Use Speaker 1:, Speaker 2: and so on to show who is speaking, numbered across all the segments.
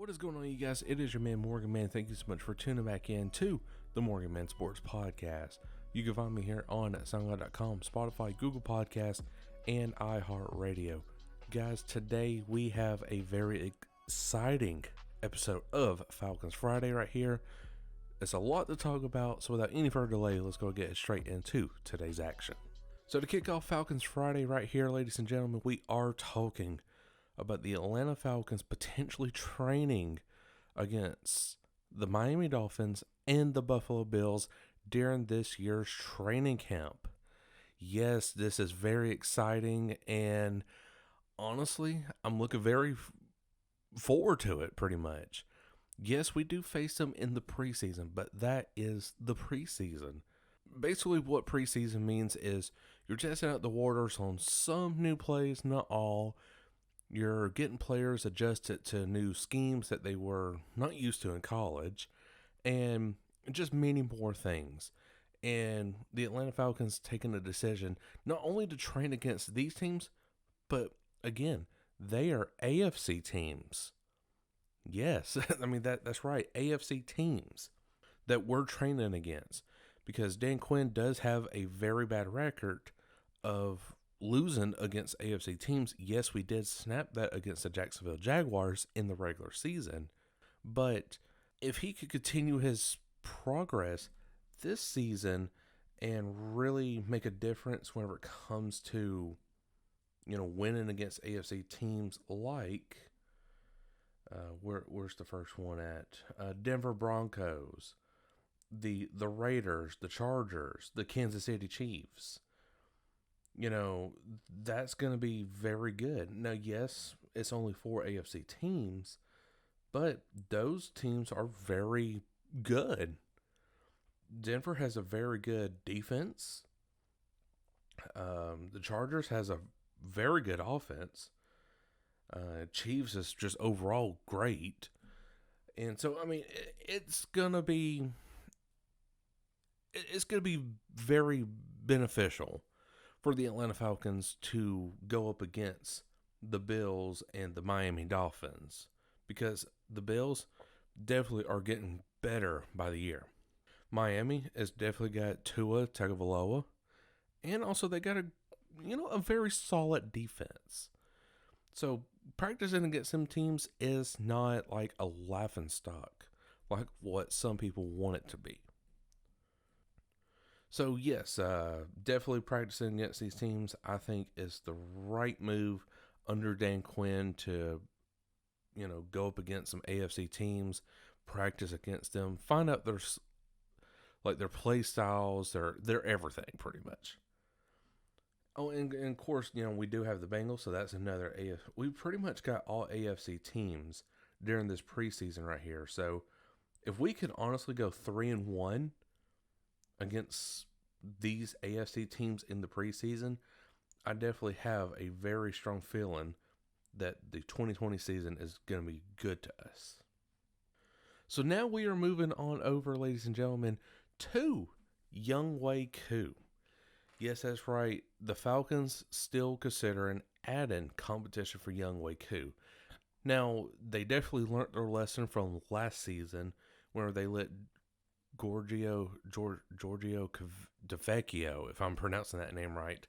Speaker 1: What is going on, you guys? It is your man, Morgan Man. Thank you so much for tuning back in to the Morgan Man Sports Podcast. You can find me here on SoundCloud.com, Spotify, Google Podcasts, and iHeartRadio. Guys, today we have a very exciting episode of Falcons Friday right here. It's a lot to talk about, so without any further delay, let's go get straight into today's action. So to kick off Falcons Friday right here, ladies and gentlemen, we are talking about the Atlanta Falcons potentially training against the Miami Dolphins and the Buffalo Bills during this year's training camp. Yes, this is very exciting, and honestly, I'm looking very forward to it pretty much. Yes, we do face them in the preseason, but that is the preseason. Basically, what preseason means is you're testing out the waters on some new plays, not all. You're getting players adjusted to new schemes that they were not used to in college, and just many more things. And the Atlanta Falcons taking a decision not only to train against these teams, but again, they are AFC teams. Yes, I mean that's right, AFC teams that we're training against, because Dan Quinn does have a very bad record of losing against AFC teams. Yes, we did snap that against the Jacksonville Jaguars in the regular season, but if he could continue his progress this season and really make a difference whenever it comes to, winning against AFC teams like, where's the first one at? Denver Broncos, the Raiders, the Chargers, the Kansas City Chiefs. That's going to be very good. Now, yes, it's only 4 AFC teams, but those teams are very good. Denver has a very good defense. The Chargers has a very good offense. Chiefs is just overall great. And so, I mean, it's going to be very beneficial for the Atlanta Falcons to go up against the Bills and the Miami Dolphins, because the Bills definitely are getting better by the year. Miami has definitely got Tua Tagovailoa, and also they got a very solid defense. So practicing against some teams is not like a laughingstock like what some people want it to be. So yes, definitely practicing against these teams, I think, is the right move under Dan Quinn to, go up against some AFC teams, practice against them, find out their play styles, their everything pretty much. Oh, and of course, we do have the Bengals, so that's another AFC. We pretty much got all AFC teams during this preseason right here. So if we could honestly go 3-1 against these AFC teams in the preseason, I definitely have a very strong feeling that the 2020 season is going to be good to us. So now we are moving on over, ladies and gentlemen, to Young Way Koo. Yes, that's right. The Falcons still considering adding competition for Young Way Koo. Now, they definitely learned their lesson from last season where they let Giorgio DeVecchio, if I'm pronouncing that name right.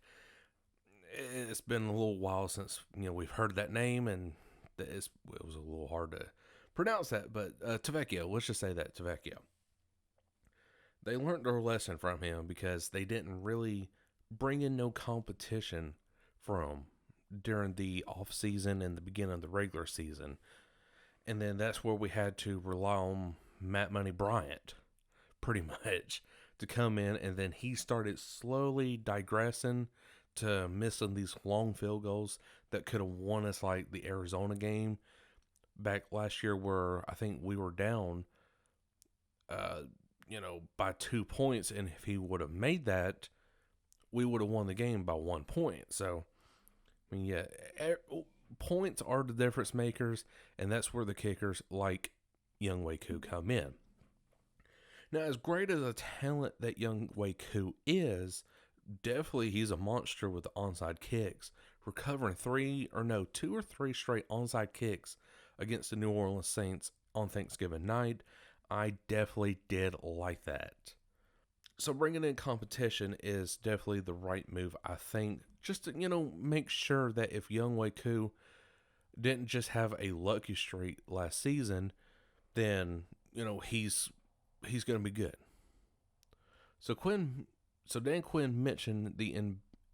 Speaker 1: It's been a little while since we've heard that name, and it was a little hard to pronounce that. But DeVecchio, let's just say that DeVecchio. They learned their lesson from him because they didn't really bring in no competition from during the offseason and the beginning of the regular season, and then that's where we had to rely on Matt Money Bryant pretty much to come in, and then he started slowly digressing to missing these long field goals that could have won us, like the Arizona game back last year where I think we were down by 2 points, and if he would have made that, we would have won the game by 1 point. So I mean, yeah, points are the difference makers, and that's where the kickers like Young Way Koo come in. Now, as great as a talent that Young Way Koo is, definitely he's a monster with the onside kicks, recovering 2 or 3 straight onside kicks against the New Orleans Saints on Thanksgiving night. I definitely did like that. So bringing in competition is definitely the right move, I think, just to, make sure that if Young Way Koo didn't just have a lucky streak last season, then, he's going to be good. So Dan Quinn mentioned the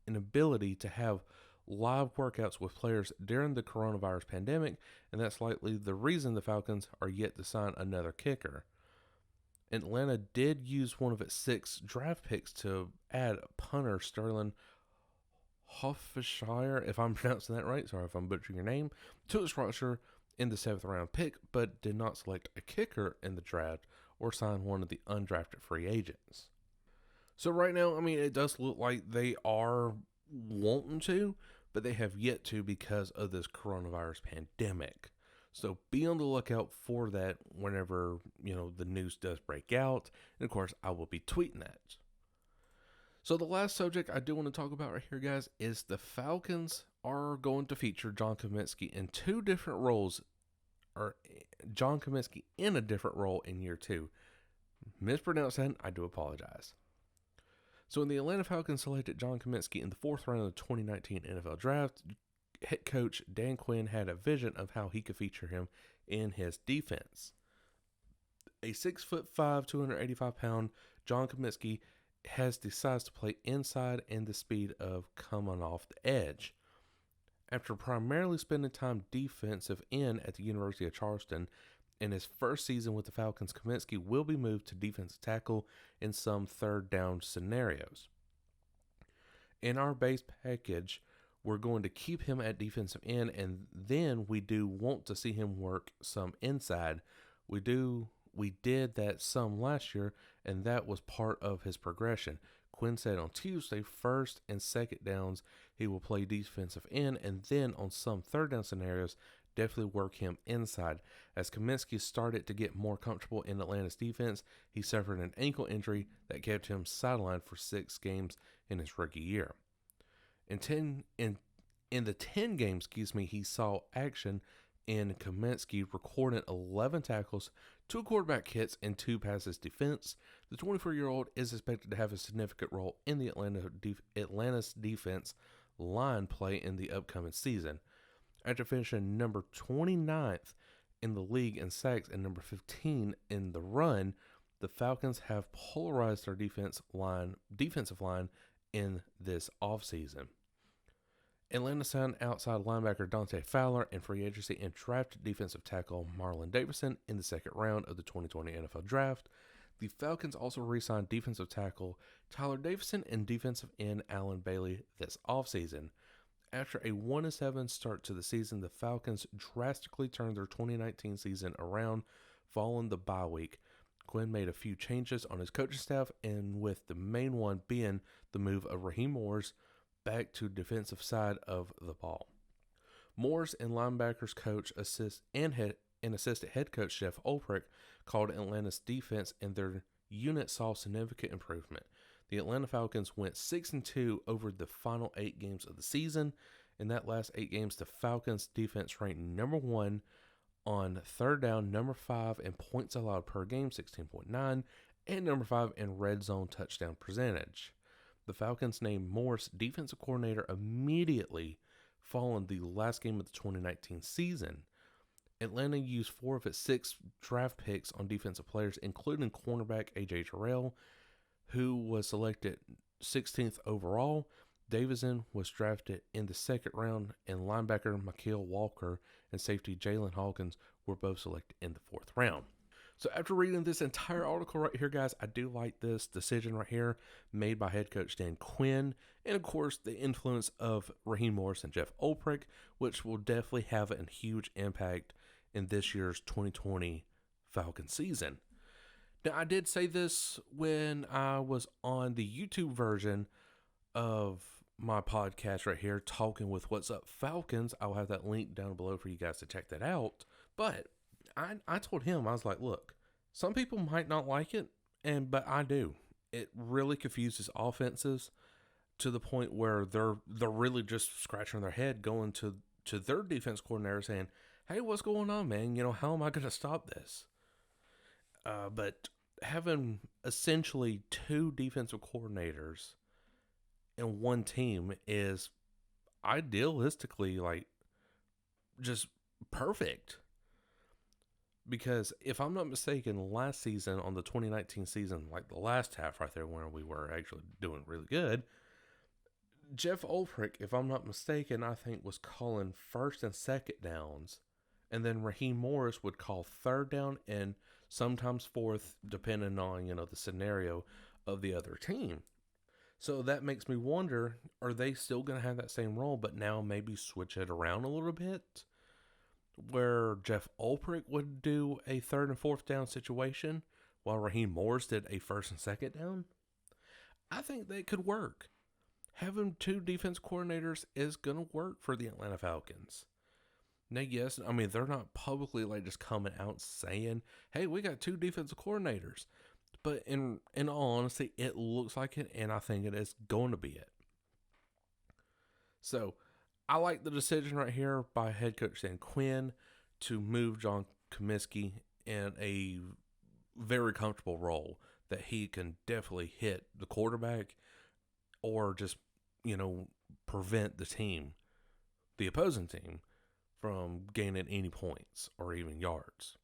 Speaker 1: inability to have live workouts with players during the coronavirus pandemic, and that's likely the reason the Falcons are yet to sign another kicker. Atlanta did use one of its 6 draft picks to add punter Sterling Hofshire, if I'm pronouncing that right, sorry if I'm butchering your name, to its roster in the 7th round pick, but did not select a kicker in the draft or sign one of the undrafted free agents. So right now, it does look like they are wanting to, but they have yet to because of this coronavirus pandemic. So be on the lookout for that whenever, the news does break out. And of course, I will be tweeting that. So the last subject I do want to talk about right here, guys, is the Falcons are going to feature John Cominsky in 2 different roles, or John Cominsky in a different role in year 2. Mispronounced that, I do apologize. So when the Atlanta Falcons selected John Cominsky in the 4th round of the 2019 NFL Draft, head coach Dan Quinn had a vision of how he could feature him in his defense. A 6'5", 285-pound John Cominsky has decided to play inside and the speed of coming off the edge. After primarily spending time defensive end at the University of Charleston, in his first season with the Falcons, Cominsky will be moved to defensive tackle in some 3rd down scenarios. In our base package, we're going to keep him at defensive end, and then we do want to see him work some inside. We did that some last year, and that was part of his progression. Quinn said on Tuesday, 1st and 2nd downs, he will play defensive end, and then on some 3rd down scenarios, definitely work him inside. As Cominsky started to get more comfortable in Atlanta's defense, he suffered an ankle injury that kept him sidelined for 6 games in his rookie year. In the 10 games, he saw action in Cominsky recording 11 tackles, 2 quarterback hits, and 2 passes defense. The 24-year-old is expected to have a significant role in the Atlanta's defense line play in the upcoming season. After finishing number 29th in the league in sacks and number 15 in the run, the Falcons have polarized their defensive line in this offseason. Atlanta signed outside linebacker Dante Fowler in free agency and drafted defensive tackle Marlon Davidson in the 2nd round of the 2020 NFL Draft. The Falcons also re-signed defensive tackle Tyler Davison and defensive end Alan Bailey this offseason. After a 1-7 start to the season, the Falcons drastically turned their 2019 season around following the bye week. Quinn made a few changes on his coaching staff, and with the main one being the move of Raheem Morris back to defensive side of the ball. Morris and linebackers coach assistant head coach Jeff Ulbrich called Atlanta's defense, and their unit saw significant improvement. The Atlanta Falcons went 6-2 over the final 8 games of the season. In that last 8 games, the Falcons defense ranked number 1 on 3rd down, number 5 in points allowed per game, 16.9, and number 5 in red zone touchdown percentage. The Falcons named Morris defensive coordinator immediately following the last game of the 2019 season. Atlanta used 4 of its 6 draft picks on defensive players, including cornerback A.J. Terrell, who was selected 16th overall. Davison was drafted in the 2nd round, and linebacker Mikael Walker and safety Jalen Hawkins were both selected in the 4th round. So after reading this entire article right here, guys, I do like this decision right here made by head coach Dan Quinn, and of course the influence of Raheem Morris and Jeff Ulbrich, which will definitely have a huge impact in this year's 2020 Falcon season. Now, I did say this when I was on the YouTube version of my podcast right here, talking with What's Up Falcons. I'll have that link down below for you guys to check that out. But I told him, I was like, look, some people might not like it, but I do. It really confuses offenses to the point where they're really just scratching their head, going to their defense coordinator saying, hey, what's going on, man? How am I going to stop this? But having essentially two defensive coordinators in one team is idealistically like just perfect. Because if I'm not mistaken, last season on the 2019 season, like the last half right there where we were actually doing really good, Jeff Ulbrich, if I'm not mistaken, I think was calling first and second downs. And then Raheem Morris would call third down and sometimes fourth, depending on, the scenario of the other team. So that makes me wonder, are they still going to have that same role, but now maybe switch it around a little bit? Where Jeff Ulbrich would do a third and fourth down situation while Raheem Morris did a first and second down? I think that could work. Having two defense coordinators is going to work for the Atlanta Falcons. Now, yes, I mean, they're not publicly like just coming out saying, hey, we got two defensive coordinators. But in all honesty, it looks like it, and I think it is going to be it. So, I like the decision right here by head coach Dan Quinn to move John Cominsky in a very comfortable role that he can definitely hit the quarterback or just, prevent the opposing team, from gaining any points or even yards.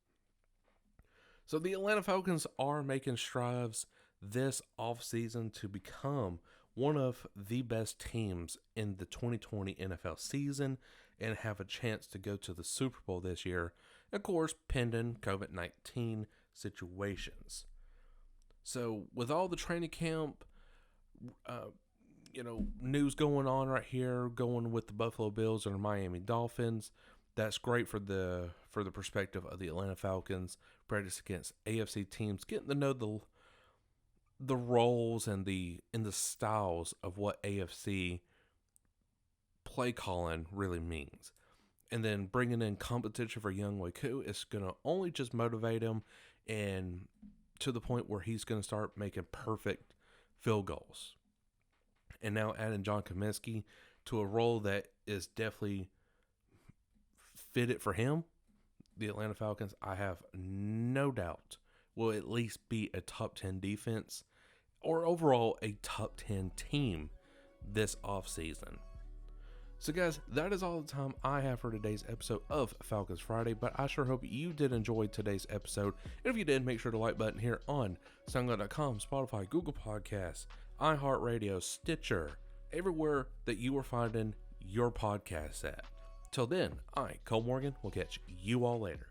Speaker 1: So the Atlanta Falcons are making strides this offseason to become one of the best teams in the 2020 NFL season and have a chance to go to the Super Bowl this year, of course, pending COVID-19 situations. So with all the training camp, news going on right here, going with the Buffalo Bills and the Miami Dolphins, that's great for the perspective of the Atlanta Falcons practice against AFC teams, getting to know the roles and the styles of what AFC play calling really means. And then bringing in competition for Young Way Koo is going to only just motivate him, and to the point where he's going to start making perfect field goals. And now adding John Cominsky to a role that is definitely fitted for him, the Atlanta Falcons, I have no doubt, will at least be a top 10 defense or overall a top 10 team this offseason. So guys, that is all the time I have for today's episode of Falcons Friday, but I sure hope you did enjoy today's episode. And if you did, make sure to like button here on SoundCloud.com, Spotify, Google Podcasts, iHeartRadio, Stitcher, everywhere that you are finding your podcasts at. Till then, I, Cole Morgan, will catch you all later.